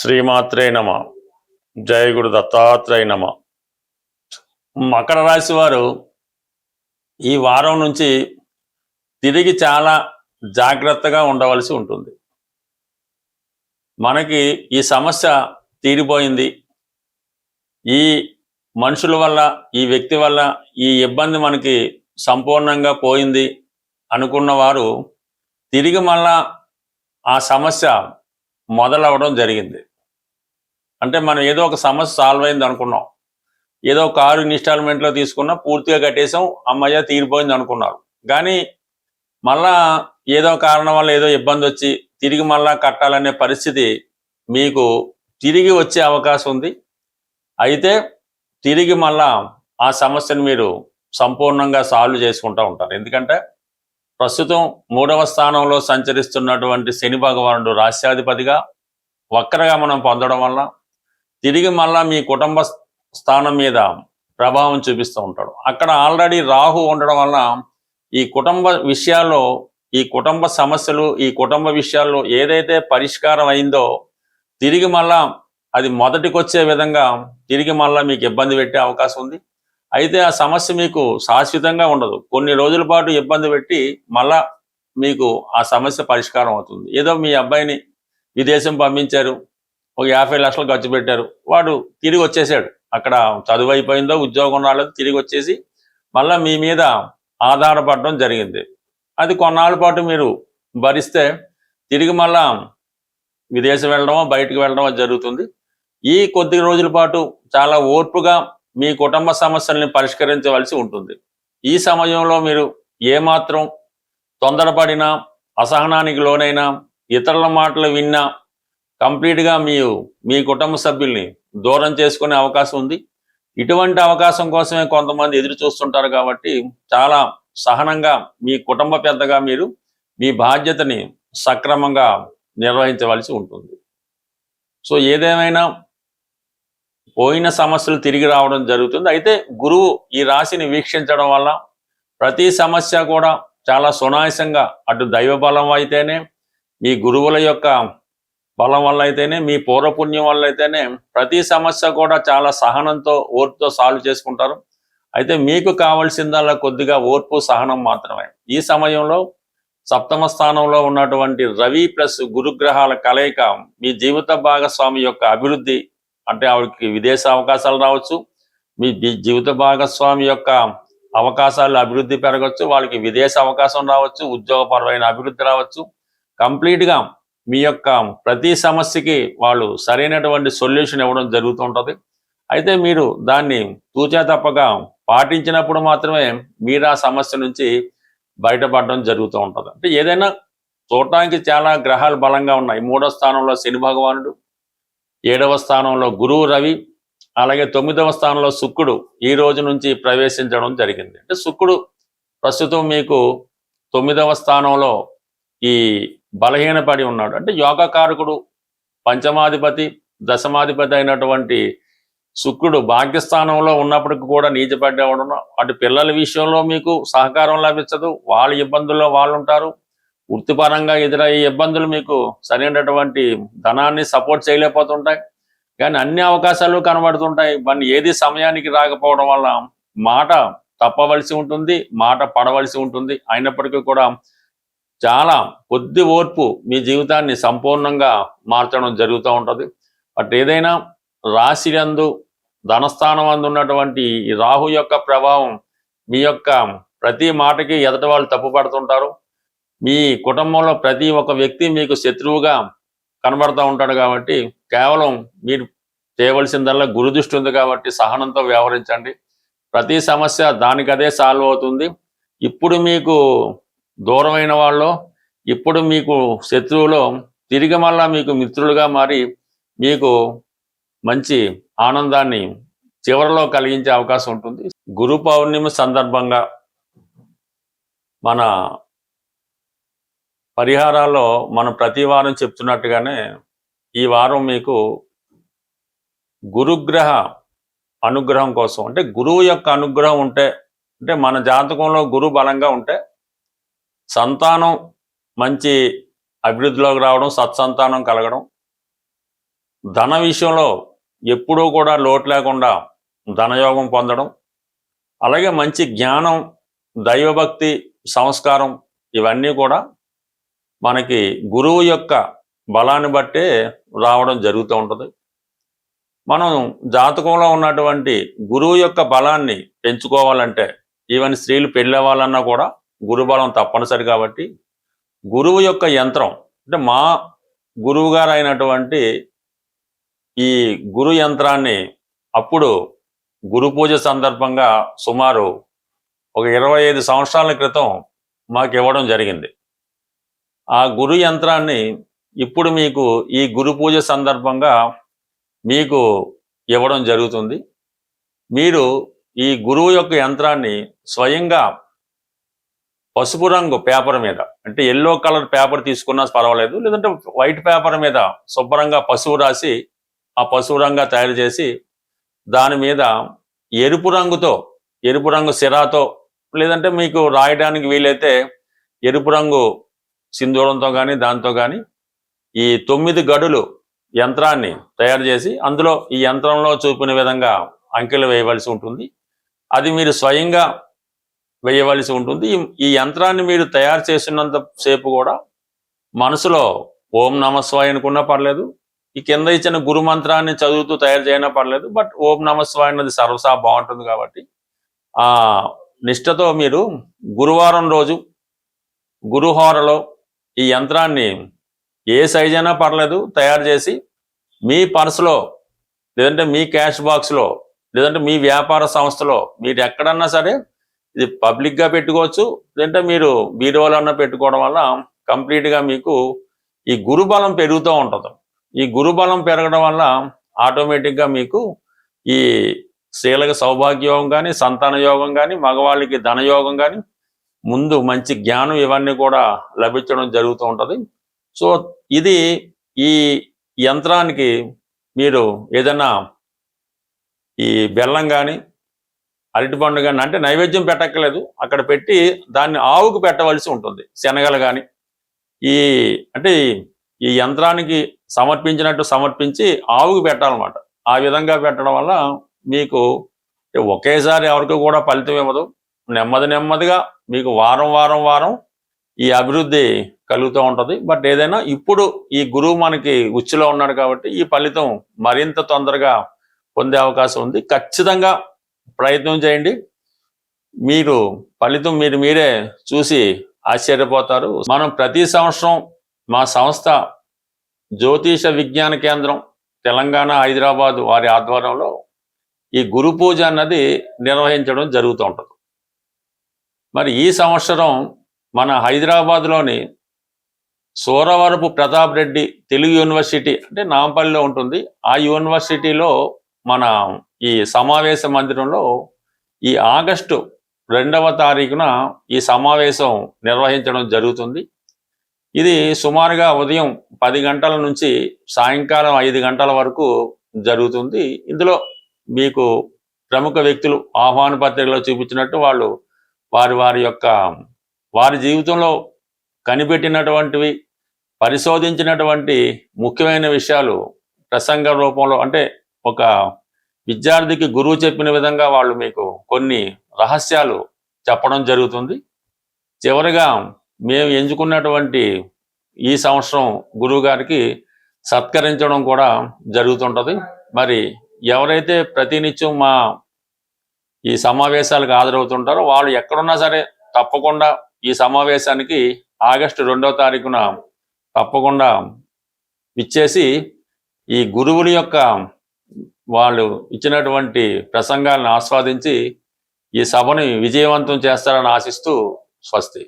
శ్రీమాత్రే నమ. జయ గురు దత్తాత్రేయ నమ. మకర రాశి వారు ఈ వారం నుంచి తిరిగి చాలా జాగ్రత్తగా ఉండవలసి ఉంటుంది. మనకి ఈ సమస్య తీరిపోయింది, ఈ మనుషుల వల్ల, ఈ వ్యక్తి వల్ల ఈ ఇబ్బంది మనకి సంపూర్ణంగా పోయింది అనుకున్న వారు తిరిగి మళ్ళా ఆ సమస్య మొదలవడం జరిగింది. అంటే మనం ఏదో ఒక సమస్య సాల్వ్ అయింది అనుకున్నాం, ఏదో కారు ఇన్స్టాల్మెంట్లో తీసుకున్నా, పూర్తిగా కట్టేసాం, అమ్మయ్య తీరిపోయింది అనుకున్నారు. కానీ మళ్ళా ఏదో కారణం వల్ల ఏదో ఇబ్బంది వచ్చి తిరిగి మళ్ళా కట్టాలనే పరిస్థితి మీకు తిరిగి వచ్చే అవకాశం ఉంది. అయితే తిరిగి మళ్ళా ఆ సమస్యను మీరు సంపూర్ణంగా సాల్వ్ చేసుకుంటూ ఉంటారు. ఎందుకంటే ప్రస్తుతం 3వ స్థానంలో సంచరిస్తున్నటువంటి శని భగవానుడు రాశ్యాధిపతిగా వక్రగమనం పొందడం వల్ల తిరిగి మళ్ళా మీ కుటుంబ స్థానం మీద ప్రభావం చూపిస్తూ ఉంటాడు. అక్కడ ఆల్రెడీ రాహు ఉండడం వల్ల ఈ కుటుంబ విషయాల్లో, ఈ కుటుంబ సమస్యలు, ఈ కుటుంబ విషయాల్లో ఏదైతే పరిష్కారం అయిందో తిరిగి మళ్ళా అది మొదటికొచ్చే విధంగా తిరిగి మళ్ళా మీకు ఇబ్బంది పెట్టే అవకాశం ఉంది. అయితే ఆ సమస్య మీకు శాశ్వతంగా ఉండదు, కొన్ని రోజుల పాటు ఇబ్బంది పెట్టి మళ్ళా మీకు ఆ సమస్య పరిష్కారం అవుతుంది. ఏదో మీ అబ్బాయిని విదేశం పంపించారు, ఒక 50 లక్షలు ఖర్చు పెట్టారు, వాడు తిరిగి వచ్చేసాడు, అక్కడ చదువు అయిపోయిందో ఉద్యోగం రాలేదు, తిరిగి వచ్చేసి మళ్ళీ మీ మీద ఆధారపడడం జరిగింది. అది కొన్నాళ్ళ పాటు మీరు భరిస్తే తిరిగి మళ్ళా విదేశం వెళ్ళడమో బయటకు వెళ్ళడమో జరుగుతుంది. ఈ కొద్ది రోజుల పాటు చాలా ఓర్పుగా మీ కుటుంబ సమస్యల్ని పరిష్కరించవలసి ఉంటుంది. ఈ సమయంలో మీరు ఏమాత్రం తొందరపడినా, అసహనానికి లోనైనా, ఇతరుల మాటలు విన్నా కంప్లీట్గా మీ కుటుంబ సభ్యుల్ని దూరం చేసుకునే అవకాశం ఉంది. ఇటువంటి అవకాశం కోసమే కొంతమంది ఎదురు చూస్తుంటారు. కాబట్టి చాలా సహనంగా మీ కుటుంబ పెద్దగా మీరు మీ బాధ్యతని సక్రమంగా నిర్వహించవలసి ఉంటుంది. సో ఏదేమైనా పోయిన సమస్యలు తిరిగి రావడం జరుగుతుంది. అయితే గురువు ఈ రాశిని వీక్షించడం వల్ల ప్రతి సమస్య కూడా చాలా సునాయాసంగా, అటు దైవ బలం అయితేనే, మీ గురువుల యొక్క బలం వల్ల అయితేనే, మీ పూర్వపుణ్యం వల్ల అయితేనే ప్రతి సమస్య కూడా చాలా సహనంతో, ఓర్పుతో సాల్వ్ చేసుకుంటారు. అయితే మీకు కావాల్సిందల్లా కొద్దిగా ఓర్పు, సహనం మాత్రమే. ఈ సమయంలో 7వ స్థానంలో ఉన్నటువంటి రవి ప్లస్ గురుగ్రహాల కలయిక మీ జీవిత భాగస్వామి యొక్క అభివృద్ధి, అంటే ఆవిడకి విదేశ అవకాశాలు రావచ్చు, మీ జీవిత భాగస్వామి యొక్క అవకాశాలు అభివృద్ధి పెరగవచ్చు, వాళ్ళకి విదేశ అవకాశం రావచ్చు, ఉద్యోగపరమైన అభివృద్ధి రావచ్చు. కంప్లీట్గా మీ యొక్క ప్రతి సమస్యకి వాళ్ళు సరైనటువంటి సొల్యూషన్ ఇవ్వడం జరుగుతుంటుంది. అయితే మీరు దాన్ని తూచా తప్పగా పాటించినప్పుడు మాత్రమే మీరు ఆ సమస్య నుంచి బయటపడడం జరుగుతూ ఉంటుంది. అంటే ఏదైనా చూడటానికి చాలా గ్రహాలు బలంగా ఉన్నాయి. 3వ స్థానంలో శని భగవానుడు, 7వ స్థానంలో గురువు రవి, అలాగే 9వ స్థానంలో శుక్రుడు ఈ రోజు నుంచి ప్రవేశించడం జరిగింది. అంటే శుక్రుడు ప్రస్తుతం మీకు 9వ స్థానంలో ఈ బలహీనపడి ఉన్నాడు. అంటే యోగకారకుడు, పంచమాధిపతి, దశమాధిపతి అయినటువంటి శుక్రుడు భాగ్యస్థానంలో ఉన్నప్పటికీ కూడా నీచపడ్డవడం, అటు పిల్లల విషయంలో మీకు సహకారం లభించదు, వాళ్ళ ఇబ్బందుల్లో వాళ్ళు ఉంటారు. వృత్తిపరంగా ఎదురయ్యే ఇబ్బందులు మీకు సరైనటువంటి ధనాన్ని సపోర్ట్ చేయలేకపోతుంటాయి. కానీ అన్ని అవకాశాలు కనబడుతుంటాయి, మరి ఏది సమయానికి రాకపోవడం వల్ల మాట తప్పవలసి ఉంటుంది, మాట పడవలసి ఉంటుంది. అయినప్పటికీ కూడా చాలా కొద్ది ఓర్పు మీ జీవితాన్ని సంపూర్ణంగా మార్చడం జరుగుతూ ఉంటుంది. బట్ ఏదైనా రాశి యందు, ధనస్థానం అందు ఉన్నటువంటి ఈ రాహు యొక్క ప్రభావం మీ యొక్క ప్రతి మాటకి ఎదటి వాళ్ళు తప్పు పడుతుంటారు. మీ కుటుంబంలో ప్రతి ఒక్క వ్యక్తి మీకు శత్రువుగా కనబడుతూ ఉంటాడు. కాబట్టి కేవలం మీరు చేయవలసిందల్లా గురుదృష్టి ఉంది కాబట్టి సహనంతో వ్యవహరించండి. ప్రతి సమస్య దానికదే సాల్వ్ అవుతుంది. ఇప్పుడు మీకు దూరమైన వాళ్ళు, ఇప్పుడు మీకు శత్రువులో తిరిగి మళ్ళా మీకు మిత్రులుగా మారి మీకు మంచి ఆనందాన్ని చివరిలో కలిగించే అవకాశం ఉంటుంది. గురు పౌర్ణమి సందర్భంగా మన పరిహారాల్లో మనం ప్రతి వారం చెప్తున్నట్టుగానే ఈ వారం మీకు గురుగ్రహ అనుగ్రహం కోసం, అంటే గురువు యొక్క అనుగ్రహం ఉంటే, అంటే మన జాతకంలో గురువు బలంగా ఉంటే సంతానం మంచి అభివృద్ధిలోకి రావడం, సత్సంతానం కలగడం, ధన విషయంలో ఎప్పుడూ కూడా లోటు లేకుండా ధనయోగం పొందడం, అలాగే మంచి జ్ఞానం, దైవభక్తి, సంస్కారం ఇవన్నీ కూడా మనకి గురువు యొక్క బలాన్ని బట్టే రావడం జరుగుతూ ఉంటుంది. మనం జాతకంలో ఉన్నటువంటి గురువు యొక్క బలాన్ని పెంచుకోవాలంటే ఈవెన్ స్త్రీలు పెళ్ళవ్వాలన్నా కూడా గురు బలం తప్పనిసరి. కాబట్టి గురువు యొక్క యంత్రం అంటే మా గురువు గారు అయినటువంటి ఈ గురు యంత్రాన్ని అప్పుడు గురు పూజ సందర్భంగా సుమారు ఒక 25 సంవత్సరాల క్రితం మాకు ఇవ్వడం జరిగింది. ఆ గురు యంత్రాన్ని ఇప్పుడు మీకు ఈ గురు పూజ సందర్భంగా మీకు ఇవ్వడం జరుగుతుంది. మీరు ఈ గురువు యొక్క యంత్రాన్ని స్వయంగా పసుపు రంగు పేపర్ మీద, అంటే ఎల్లో కలర్ పేపర్ తీసుకున్నా పర్వాలేదు, లేదంటే వైట్ పేపర్ మీద శుభ్రంగా పసుపు రాసి ఆ పసుపు రంగా తయారు చేసి దాని మీద ఎరుపు రంగు సిరాతో, లేదంటే మీకు రాయడానికి వీలైతే ఎరుపు రంగు సింధూరంతో కానీ దాంతో కానీ ఈ 9 గడులు యంత్రాన్ని తయారు చేసి అందులో ఈ యంత్రంలో చూపిన విధంగా అంకెలు వేయవలసి ఉంటుంది. అది మీరు స్వయంగా వేయవలసి ఉంటుంది. ఈ యంత్రాన్ని మీరు తయారు చేసినంత సేపు కూడా మనసులో ఓం నమస్వాయ అనుకున్నా పర్లేదు, ఈ కింద ఇచ్చిన గురు మంత్రాన్ని చదువుతూ తయారు చేయనా పర్లేదు, బట్ ఓం నమస్వాయ అన్నది సర్వసా బాగుంటుంది. కాబట్టి ఆ నిష్టతో మీరు గురువారం రోజు గురుహోరలో ఈ యంత్రాన్ని ఏ సైజ్ అయినా పర్లేదు తయారు చేసి మీ పర్సులో, లేదంటే మీ క్యాష్ బాక్స్లో, లేదంటే మీ వ్యాపార సంస్థలో, మీరు ఎక్కడన్నా సరే ఇది పబ్లిక్గా పెట్టుకోవచ్చు, లేదంటే మీరు బీరువాలో అన్నా పెట్టుకోవడం వల్ల కంప్లీట్గా మీకు ఈ గురుబలం పెరుగుతూ ఉంటుంది. ఈ గురుబలం పెరగడం వల్ల ఆటోమేటిక్గా మీకు ఈ స్త్రీలకు సౌభాగ్యయోగం కానీ, సంతాన యోగం కానీ, మగవాళ్ళకి ధనయోగం కానీ, ముందు మంచి జ్ఞానం ఇవన్నీ కూడా లభించడం జరుగుతూ ఉంటుంది. సో ఇది ఈ యంత్రానికి మీరు ఏదైనా ఈ బెల్లం కానీ, అరటిపండు కానీ, అంటే నైవేద్యం పెట్టక్కర్లేదు, అక్కడ పెట్టి దాన్ని ఆవుకు పెట్టవలసి ఉంటుంది. శనగలు కానీ అంటే ఈ యంత్రానికి సమర్పించినట్టు సమర్పించి ఆవుకు పెట్టాలన్నమాట. ఆ విధంగా పెట్టడం వల్ల మీకు ఒకేసారి ఎవరికి కూడా ఫలితం ఇవ్వదు. నెమ్మదిగా మీకు వారం ఈ అభివృద్ధి కలుగుతూ ఉంటుంది. బట్ ఏదైనా ఇప్పుడు ఈ గురువు మనకి ఉచ్చులో ఉన్నాడు కాబట్టి ఈ ఫలితం మరింత తొందరగా పొందే అవకాశం ఉంది. ఖచ్చితంగా ప్రయత్నం చేయండి. మీరు ఫలితం మీరే చూసి ఆశ్చర్యపోతారు. మనం ప్రతి సంవత్సరం మా సంస్థ జ్యోతిష విజ్ఞాన కేంద్రం తెలంగాణ హైదరాబాద్ వారి ఆధ్వర్యంలో ఈ గురు పూజ అన్నది నిర్వహించడం జరుగుతూ ఉంటుంది. మరి ఈ సంవత్సరం మన హైదరాబాద్లోని సూరవరపు ప్రతాప్ రెడ్డి తెలుగు యూనివర్సిటీ, అంటే నాంపల్లిలో ఉంటుంది, ఆ యూనివర్సిటీలో మన ఈ సమావేశ మందిరంలో ఈ ఆగస్టు 2వ తారీఖున ఈ సమావేశం నిర్వహించడం జరుగుతుంది. ఇది సుమారుగా ఉదయం 10 గంటల నుంచి సాయంకాలం 5 గంటల వరకు జరుగుతుంది. ఇందులో మీకు ప్రముఖ వ్యక్తులు ఆహ్వాన పత్రికలో చూపించినట్టు వాళ్ళు వారి జీవితంలో కనిపెట్టినటువంటివి, పరిశోధించినటువంటి ముఖ్యమైన విషయాలు ప్రసంగ రూపంలో, అంటే ఒక విద్యార్థికి గురువు చెప్పిన విధంగా వాళ్ళు మీకు కొన్ని రహస్యాలు చెప్పడం జరుగుతుంది. చివరిగా మేము ఎంచుకున్నటువంటి ఈ సంవత్సరం గురువు గారికి సత్కరించడం కూడా జరుగుతుంటుంది. మరి ఎవరైతే ప్రతినిత్యం మా ఈ సమావేశాలకు హాజరవుతుంటారో వాళ్ళు ఎక్కడున్నా సరే తప్పకుండా ఈ సమావేశానికి ఆగస్టు 2వ తారీఖున తప్పకుండా విచ్చేసి ఈ గురువుల యొక్క వాళ్ళు ఇచ్చినటువంటి ప్రసంగాలను ఆస్వాదించి ఈ సభని విజయవంతం చేస్తారని ఆశిస్తూ స్వస్తి.